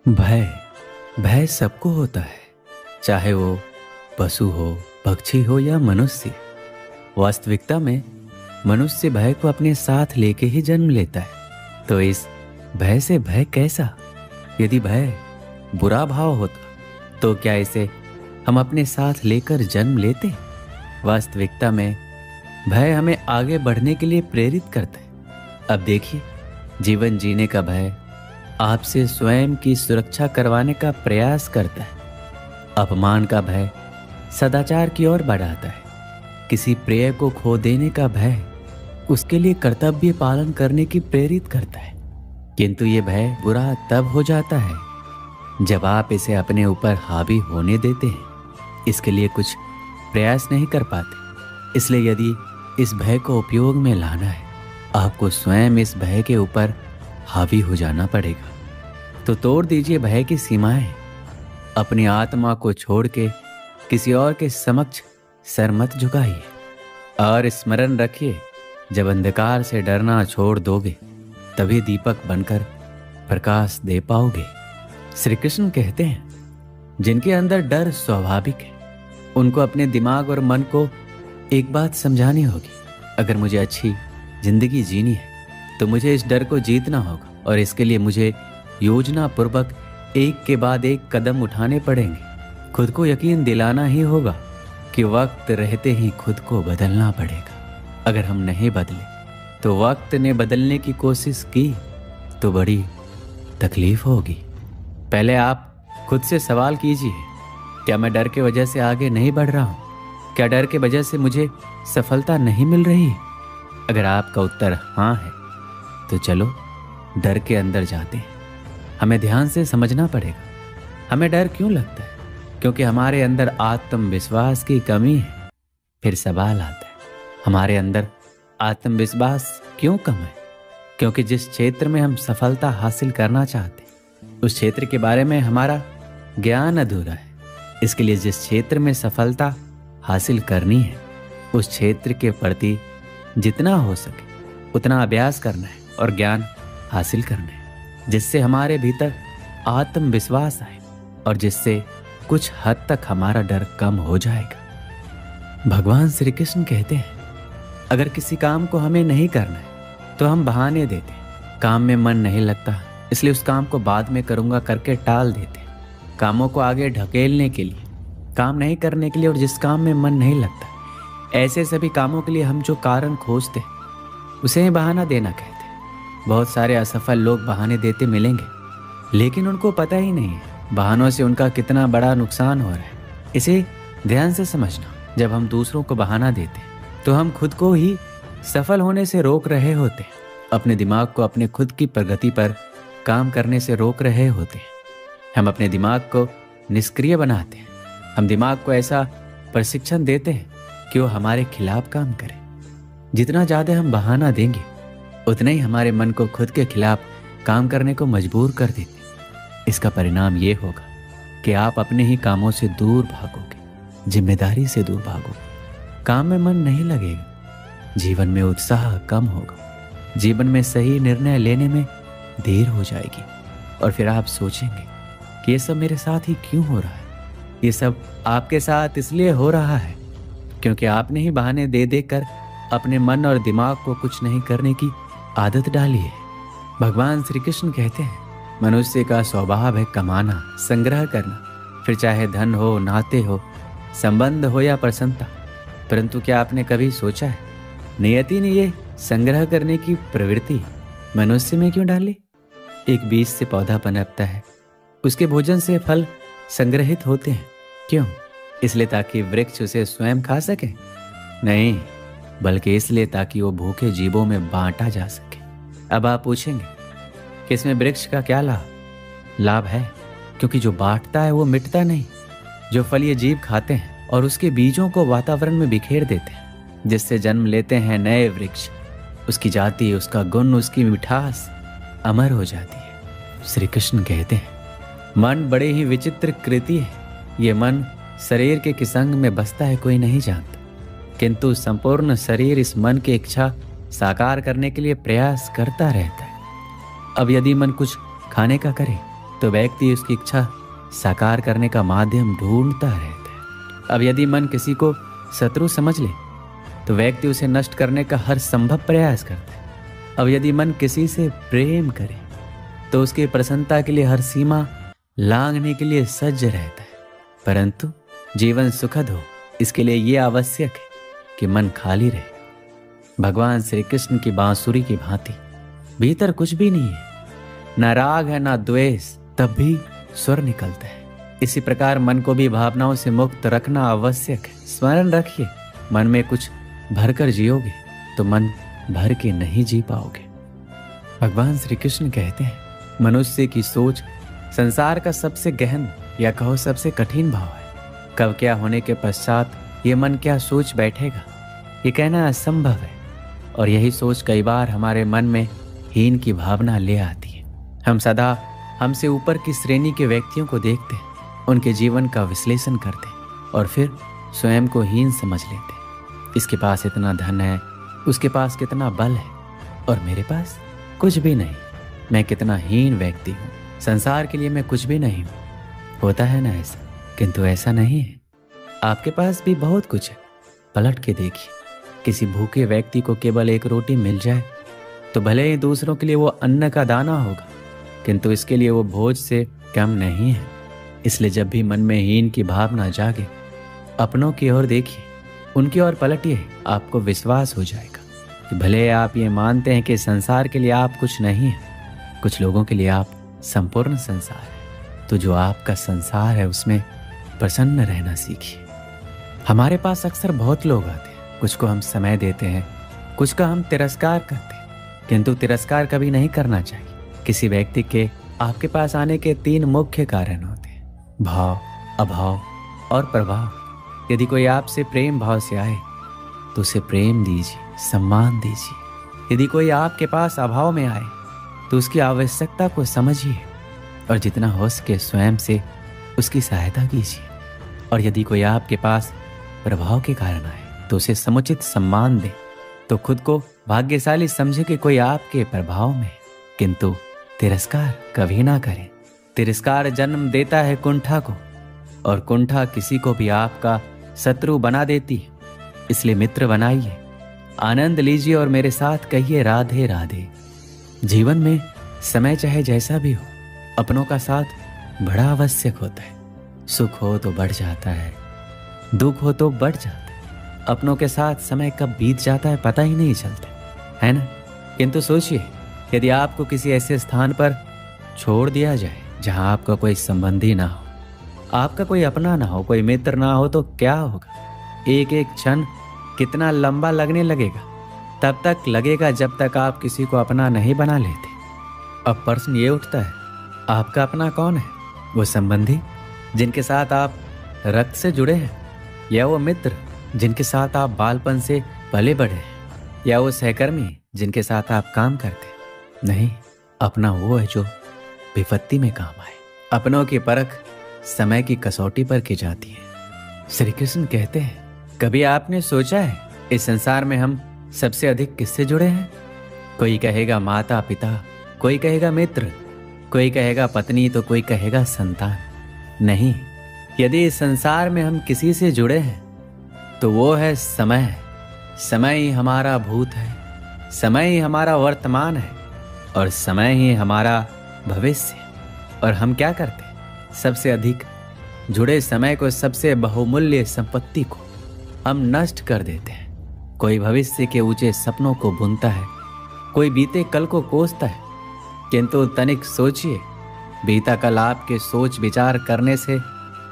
भय भय सबको होता है, चाहे वो पशु हो, पक्षी हो या मनुष्य। वास्तविकता में मनुष्य भय को अपने साथ लेके ही जन्म लेता है। तो इस भय से भय कैसा? यदि भय बुरा भाव होता तो क्या इसे हम अपने साथ लेकर जन्म लेते? वास्तविकता में भय हमें आगे बढ़ने के लिए प्रेरित करता है। अब देखिए, जीवन जीने का भय आपसे स्वयं की सुरक्षा करवाने का प्रयास करता है। अपमान का भय सदाचार की ओर बढ़ाता है। किसी प्रिय को खो देने का भय उसके लिए कर्तव्य पालन करने की प्रेरित करता है। किंतु ये भय बुरा तब हो जाता है जब आप इसे अपने ऊपर हावी होने देते हैं, इसके लिए कुछ प्रयास नहीं कर पाते। इसलिए यदि इस भय को उपयोग में लाना है, आपको स्वयं इस भय के ऊपर हावी हो जाना पड़ेगा। तो तोड़ दीजिए भय की सीमाएं। अपनी आत्मा को छोड़ के किसी और के समक्ष सर मत झुकाइए और स्मरण रखिए, जब अंधकार से डरना छोड़ दोगे तभी दीपक बनकर प्रकाश दे पाओगे। श्री कृष्ण कहते हैं, जिनके अंदर डर स्वाभाविक है उनको अपने दिमाग और मन को एक बात समझानी होगी। अगर मुझे अच्छी जिंदगी जीनी है तो मुझे इस डर को जीतना होगा, और इसके लिए मुझे योजना पूर्वक एक के बाद एक कदम उठाने पड़ेंगे। खुद को यकीन दिलाना ही होगा कि वक्त रहते ही खुद को बदलना पड़ेगा। अगर हम नहीं बदले तो वक्त ने बदलने की कोशिश की तो बड़ी तकलीफ होगी। पहले आप खुद से सवाल कीजिए, क्या मैं डर के वजह से आगे नहीं बढ़ रहा हूँ? क्या डर के वजह से मुझे सफलता नहीं मिल रही? अगर आपका उत्तर हाँ है तो चलो डर के अंदर जाते हैं। हमें ध्यान से समझना पड़ेगा, हमें डर क्यों लगता है? क्योंकि हमारे अंदर आत्मविश्वास की कमी है। फिर सवाल आता है, हमारे अंदर आत्मविश्वास क्यों कम है? क्योंकि जिस क्षेत्र में हम सफलता हासिल करना चाहते हैं उस क्षेत्र के बारे में हमारा ज्ञान अधूरा है। इसके लिए जिस क्षेत्र में सफलता हासिल करनी है उस क्षेत्र के प्रति जितना हो सके उतना अभ्यास करना है और ज्ञान हासिल करना है, जिससे हमारे भीतर आत्मविश्वास आए और जिससे कुछ हद तक हमारा डर कम हो जाएगा। भगवान श्री कृष्ण कहते हैं, अगर किसी काम को हमें नहीं करना है तो हम बहाने देते हैं। काम में मन नहीं लगता इसलिए उस काम को बाद में करूंगा करके टाल देते हैं। कामों को आगे ढकेलने के लिए, काम नहीं करने के लिए, और जिस काम में मन नहीं लगता, ऐसे सभी कामों के लिए हम जो कारण खोजते हैं उसे ही बहाना देना कहते हैं। बहुत सारे असफल लोग बहाने देते मिलेंगे, लेकिन उनको पता ही नहीं है बहानों से उनका कितना बड़ा नुकसान हो रहा है। इसे ध्यान से समझना, जब हम दूसरों को बहाना देते हैं तो हम खुद को ही सफल होने से रोक रहे होते हैं। अपने दिमाग को अपने खुद की प्रगति पर काम करने से रोक रहे होते हैं। हम अपने दिमाग को निष्क्रिय बनाते हैं। हम दिमाग को ऐसा प्रशिक्षण देते हैं कि वो हमारे खिलाफ काम करे। जितना ज़्यादा हम बहाना देंगे उतना ही हमारे मन को खुद के खिलाफ काम करने को मजबूर कर देते हैं। इसका परिणाम ये होगा कि आप अपने ही कामों से दूर भागोगे, जिम्मेदारी से दूर भागोगे, काम में मन नहीं लगेगा, जीवन में उत्साह कम होगा, जीवन में सही निर्णय लेने में देर हो जाएगी, और फिर आप सोचेंगे कि ये सब मेरे साथ ही क्यों हो रहा है? ये सब आपके साथ इसलिए हो रहा है क्योंकि आपने ही बहाने दे देकर अपने मन और दिमाग को कुछ नहीं करने की आदत डाली है। भगवान श्री कृष्ण कहते हैं, मनुष्य का स्वभाव है कमाना, संग्रह करना, फिर चाहे धन हो, नाते हो, संबंध हो या प्रसन्नता। परंतु क्या आपने कभी सोचा है, नियति ने ये संग्रह करने की प्रवृत्ति मनुष्य में क्यों डाली? एक बीज से पौधा पनपता है, उसके भोजन से फल संग्रहित होते हैं। क्यों? इसलिए ताकि वृक्ष उसे स्वयं खा सके? नहीं, बल्कि इसलिए ताकि वो भूखे जीवों में बांटा जा सके। अब आप पूछेंगे कि इसमें वृक्ष का क्या लाभ? लाभ है, क्योंकि जो बांटता है वो मिटता नहीं। जो फल ये जीव खाते हैं और उसके बीजों को वातावरण में बिखेर देते हैं, जिससे जन्म लेते हैं नए वृक्ष। उसकी जाति, उसका गुण, उसकी मिठास अमर हो जाती है। श्री कृष्ण कहते हैं, मन बड़े ही विचित्र कृति है। ये मन शरीर के किस अंग में बसता है कोई नहीं जानता, किंतु संपूर्ण शरीर इस मन की इच्छा साकार करने के लिए प्रयास करता रहता है। अब यदि मन कुछ खाने का करे तो व्यक्ति उसकी इच्छा साकार करने का माध्यम ढूंढता रहता है। अब यदि मन किसी को शत्रु समझ ले तो व्यक्ति उसे नष्ट करने का हर संभव प्रयास करता है। अब यदि मन किसी से प्रेम करे तो उसकी प्रसन्नता के लिए हर सीमा लांघने के लिए सज्ज रहता है। परंतु जीवन सुखद हो, इसके लिए यह आवश्यक है कि मन खाली रहे। भगवान श्री कृष्ण की बांसुरी की भांति भीतर कुछ भी नहीं है, ना राग है ना द्वेष, तब भी स्वर निकलता है। इसी प्रकार मन को भी भावनाओं से मुक्त रखना आवश्यक है। स्मरण रखिए, मन में कुछ भरकर जियोगे तो मन भर के नहीं जी पाओगे। भगवान श्री कृष्ण कहते हैं, मनुष्य की सोच संसार का सबसे गहन या कहो सबसे कठिन भाव है। कब क्या होने के पश्चात ये मन क्या सोच बैठेगा, ये कहना असंभव है। और यही सोच कई बार हमारे मन में हीन की भावना ले आती है। हम सदा हमसे ऊपर की श्रेणी के व्यक्तियों को देखते हैं, उनके जीवन का विश्लेषण करते हैं और फिर स्वयं को हीन समझ लेते हैं। इसके पास इतना धन है, उसके पास कितना बल है और मेरे पास कुछ भी नहीं। मैं कितना हीन व्यक्ति हूँ, संसार के लिए मैं कुछ भी नहीं हूँ। होता है ना ऐसा, किंतु ऐसा नहीं है। आपके पास भी बहुत कुछ है। पलट के देखिए, किसी भूखे व्यक्ति को केवल एक रोटी मिल जाए तो भले ही दूसरों के लिए वो अन्न का दाना होगा, किंतु इसके लिए वो भोज से कम नहीं है। इसलिए जब भी मन में हीन की भावना जागे, अपनों की ओर देखिए, उनकी ओर पलटिए, आपको विश्वास हो जाएगा कि भले आप ये मानते हैं कि संसार के लिए आप कुछ नहीं है, कुछ लोगों के लिए आप संपूर्ण संसार है। तो जो आपका संसार है उसमें प्रसन्न रहना सीखिए। हमारे पास अक्सर बहुत लोग आते हैं, कुछ को हम समय देते हैं, कुछ का हम तिरस्कार करते हैं, किंतु तिरस्कार कभी नहीं करना चाहिए। किसी व्यक्ति के आपके पास आने के 3 मुख्य कारण होते हैं, भाव, अभाव और प्रभाव। यदि कोई आपसे प्रेम भाव से आए तो उसे प्रेम दीजिए, सम्मान दीजिए। यदि कोई आपके पास अभाव में आए तो उसकी आवश्यकता को समझिए और जितना हो सके स्वयं से उसकी सहायता कीजिए। और यदि कोई आपके पास प्रभाव के कारण आए तो उसे समुचित सम्मान दें। तो खुद को भाग्यशाली समझे कि कोई आपके प्रभाव में, किंतु तिरस्कार कभी ना करें। तिरस्कार जन्म देता है कुंठा को, और कुंठा किसी को भी आपका शत्रु बना देती है। इसलिए मित्र बनाइए, आनंद लीजिए और मेरे साथ कहिए राधे राधे। जीवन में समय चाहे जैसा भी हो, अपनों का साथ बड़ा आवश्यक होता है। सुख हो तो बढ़ जाता है, दुख हो तो बढ़ जाता है। अपनों के साथ समय कब बीत जाता है पता ही नहीं चलता, है ना। किंतु सोचिए, यदि आपको किसी ऐसे स्थान पर छोड़ दिया जाए जहां आपका कोई संबंधी ना हो, आपका कोई अपना ना हो, कोई मित्र ना हो, तो क्या होगा। एक एक क्षण कितना लंबा लगने लगेगा। तब तक लगेगा जब तक आप किसी को अपना नहीं बना लेते। अब प्रश्न ये उठता है, आपका अपना कौन है? वो संबंधी जिनके साथ आप रक्त से जुड़े हैं, या वो मित्र जिनके साथ आप बालपन से पले बढ़े हैं, या वो सहकर्मी जिनके साथ आप काम करते हैं? नहीं, अपना वो है जो विपत्ति में काम आए। अपनों की परख समय की कसौटी पर की जाती है। श्री कृष्ण कहते हैं, कभी आपने सोचा है इस संसार में हम सबसे अधिक किससे जुड़े हैं? कोई कहेगा माता पिता, कोई कहेगा मित्र, कोई कहेगा पत्नी, तो कोई कहेगा संतान। नहीं, यदि इस संसार में हम किसी से जुड़े हैं तो वो है समय। समय ही हमारा भूत है, समय ही हमारा वर्तमान है और समय ही हमारा भविष्य। और हम क्या करते हैं? सबसे अधिक जुड़े समय को, सबसे बहुमूल्य संपत्ति को हम नष्ट कर देते हैं। कोई भविष्य के ऊंचे सपनों को बुनता है, कोई बीते कल को कोसता है, किंतु तनिक सोचिए, बीता कल आपके सोच विचार करने से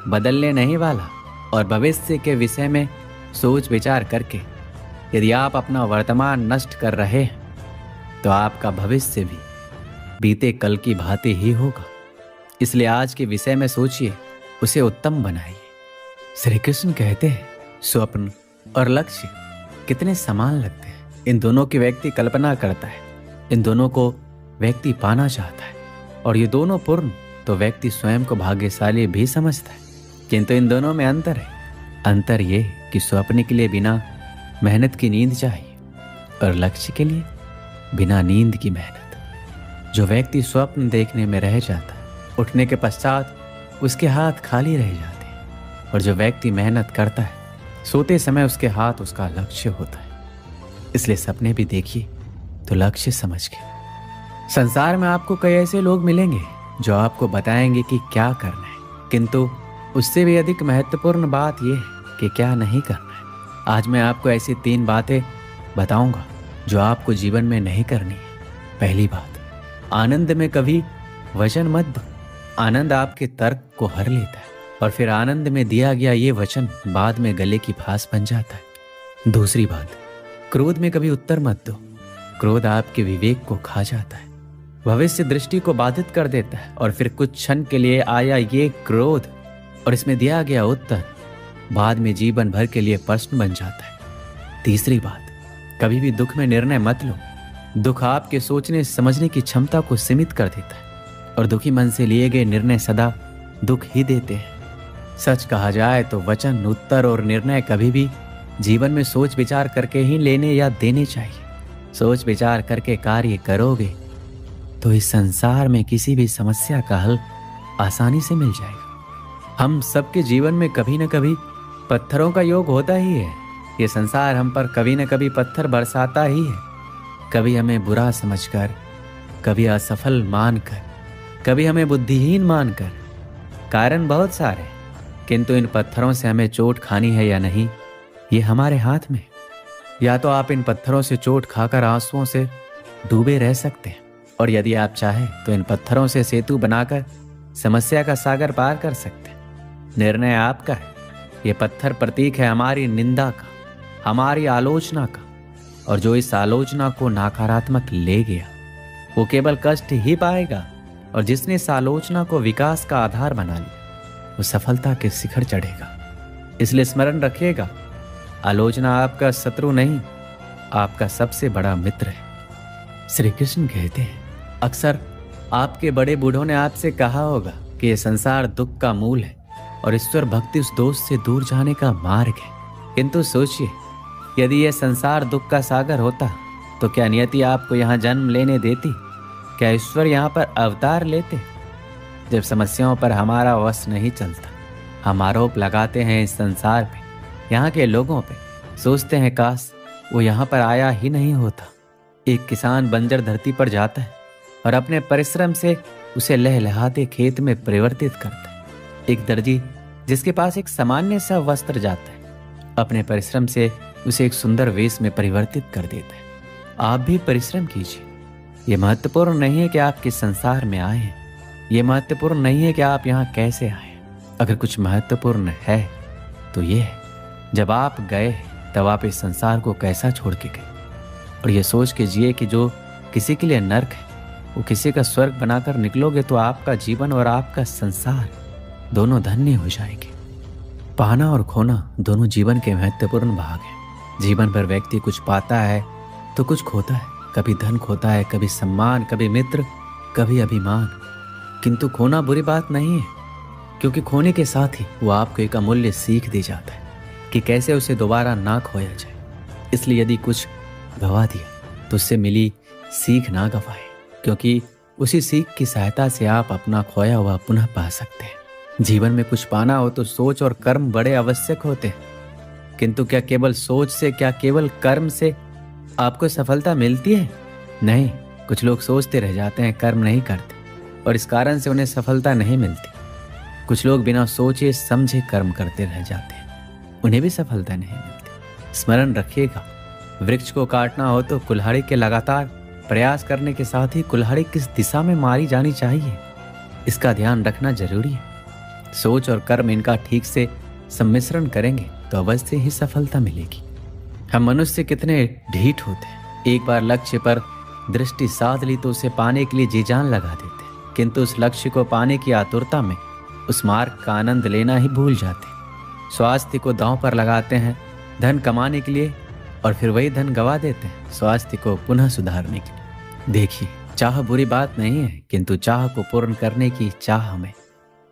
बदलने नहीं वाला। और भविष्य के विषय में सोच विचार करके यदि आप अपना वर्तमान नष्ट कर रहे हैं तो आपका भविष्य भी बीते कल की भांति ही होगा। इसलिए आज के विषय में सोचिए, उसे उत्तम बनाइए। श्री कृष्ण कहते हैं, स्वप्न और लक्ष्य कितने समान लगते हैं। इन दोनों की व्यक्ति कल्पना करता है, इन दोनों को व्यक्ति पाना चाहता है, और ये दोनों पूर्ण तो व्यक्ति स्वयं को भाग्यशाली भी समझता है। किंतु इन दोनों में अंतर है। अंतर ये कि स्वप्न के लिए बिना मेहनत की नींद चाहिए और लक्ष्य के लिए बिना नींद की मेहनत। जो व्यक्ति स्वप्न देखने में रह जाता है उठने के पश्चात उसके हाथ खाली रह जाते हैं। और जो व्यक्ति मेहनत करता है, सोते समय उसके हाथ उसका लक्ष्य होता है। इसलिए सपने भी देखिए तो लक्ष्य समझ के। संसार में आपको कई ऐसे लोग मिलेंगे जो आपको बताएंगे कि क्या करना है, किंतु उससे भी अधिक महत्वपूर्ण बात यह है कि क्या नहीं करना है। आज मैं आपको ऐसी 3 बातें बताऊंगा जो आपको जीवन में नहीं करनी है। पहली बात, आनंद में कभी वचन मत दो। आनंद आपके तर्क को हर लेता है और फिर आनंद में दिया गया ये वचन बाद में गले की फांस बन जाता है। दूसरी बात, क्रोध में कभी उत्तर मत दो। क्रोध आपके विवेक को खा जाता है, भविष्य दृष्टि को बाधित कर देता है और फिर कुछ क्षण के लिए आया ये क्रोध और इसमें दिया गया उत्तर बाद में जीवन भर के लिए प्रश्न बन जाता है। तीसरी बात, कभी भी दुख में निर्णय मत लो। दुख आपके सोचने समझने की क्षमता को सीमित कर देता है और दुखी मन से लिए गए निर्णय सदा दुख ही देते हैं। सच कहा जाए तो वचन, उत्तर और निर्णय कभी भी जीवन में सोच विचार करके ही लेने या देने चाहिए। सोच विचार करके कार्य करोगे तो इस संसार में किसी भी समस्या का हल आसानी से मिल जाएगा। हम सबके जीवन में कभी न कभी पत्थरों का योग होता ही है। ये संसार हम पर कभी न कभी पत्थर बरसाता ही है, कभी हमें बुरा समझकर, कभी असफल मानकर, कभी हमें बुद्धिहीन मानकर। कारण बहुत सारे, किंतु इन पत्थरों से हमें चोट खानी है या नहीं, ये हमारे हाथ में। या तो आप इन पत्थरों से चोट खाकर आंसुओं से डूबे रह सकते हैं, और यदि आप चाहें तो इन पत्थरों से सेतु बनाकर समस्या का सागर पार कर सकते हैं। निर्णय आपका है। ये पत्थर प्रतीक है हमारी निंदा का, हमारी आलोचना का, और जो इस आलोचना को नकारात्मक ले गया वो केवल कष्ट ही पाएगा, और जिसने इस आलोचना को विकास का आधार बना लिया वो सफलता के शिखर चढ़ेगा। इसलिए स्मरण रखिएगा, आलोचना आपका शत्रु नहीं, आपका सबसे बड़ा मित्र है। श्री कृष्ण कहते हैं, अक्सर आपके बड़े बूढ़ों ने आपसे कहा होगा कि यह संसार दुख का मूल है और ईश्वर भक्ति उस दोष से दूर जाने का मार्ग है। किंतु सोचिए, यदि यह संसार दुख का सागर होता तो क्या नियति आपको यहाँ जन्म लेने देती? क्या ईश्वर यहाँ पर अवतार लेते? जब समस्याओं पर हमारा वश नहीं चलता, हम आरोप लगाते हैं इस संसार पे, यहाँ के लोगों पे, सोचते हैं काश वो यहाँ पर आया ही नहीं होता। एक किसान बंजर धरती पर जाता है और अपने परिश्रम से उसे लहलहाते खेत में परिवर्तित करता है। एक दर्जी जिसके पास एक सामान्य सा वस्त्र जाता है, अपने परिश्रम से उसे एक सुंदर वेश में परिवर्तित कर देता है। आप भी परिश्रम कीजिए। ये महत्वपूर्ण नहीं है कि आप किस संसार में आए हैं, ये महत्वपूर्ण नहीं है कि आप यहाँ कैसे आए। अगर कुछ महत्वपूर्ण है तो ये है, जब आप गए तब आप इस संसार को कैसा छोड़ के गए। और ये सोच के जिए कि जो किसी के लिए नर्क है वो किसी का स्वर्ग बनाकर निकलोगे तो आपका जीवन और आपका संसार दोनों धन्य हो जाएंगे। पाना और खोना दोनों जीवन के महत्वपूर्ण भाग हैं। जीवन भर व्यक्ति कुछ पाता है तो कुछ खोता है। कभी धन खोता है, कभी सम्मान, कभी मित्र, कभी अभिमान। किंतु खोना बुरी बात नहीं है, क्योंकि खोने के साथ ही वो आपको एक अमूल्य सीख दे जाता है कि कैसे उसे दोबारा ना खोया जाए। इसलिए यदि कुछ गवा दिया तो उससे मिली सीख ना गवाए, क्योंकि उसी सीख की सहायता से आप अपना खोया हुआ पुनः पा सकते हैं। जीवन में कुछ पाना हो तो सोच और कर्म बड़े आवश्यक होते हैं, किंतु क्या केवल सोच से, क्या केवल कर्म से आपको सफलता मिलती है? नहीं। कुछ लोग सोचते रह जाते हैं, कर्म नहीं करते, और इस कारण से उन्हें सफलता नहीं मिलती। कुछ लोग बिना सोचे समझे कर्म करते रह जाते हैं, उन्हें भी सफलता नहीं मिलती। स्मरण रखिएगा, वृक्ष को काटना हो तो कुल्हाड़ी के लगातार प्रयास करने के साथ ही कुल्हाड़ी किस दिशा में मारी जानी चाहिए, इसका ध्यान रखना जरूरी है। सोच और कर्म इनका ठीक से सम्मिश्रण करेंगे तो अवश्य ही सफलता मिलेगी। हम मनुष्य कितने ढीठ होते हैं, एक बार लक्ष्य पर दृष्टि साध ली तो उसे पाने के लिए जी जान लगा देते हैं, किंतु उस लक्ष्य को पाने की आतुरता में उस मार्ग का आनंद लेना ही भूल जाते हैं। स्वास्थ्य को दांव पर लगाते हैं धन कमाने के लिए, और फिर वही धन गवा देते हैं स्वास्थ्य को पुनः सुधारने के लिए। देखिए, चाह बुरी बात नहीं है, किंतु चाह को पूर्ण करने की चाह में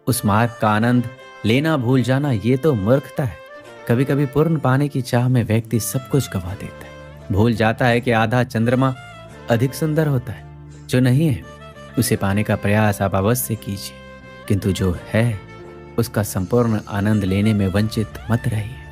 उस मार्ग का आनंद लेना भूल जाना, ये तो मूर्खता है। कभी कभी पूर्ण पाने की चाह में व्यक्ति सब कुछ गवा देता है, भूल जाता है कि आधा चंद्रमा अधिक सुंदर होता है। जो नहीं है उसे पाने का प्रयास आप अवश्य कीजिए। किंतु जो है उसका संपूर्ण आनंद लेने में वंचित मत रहिए।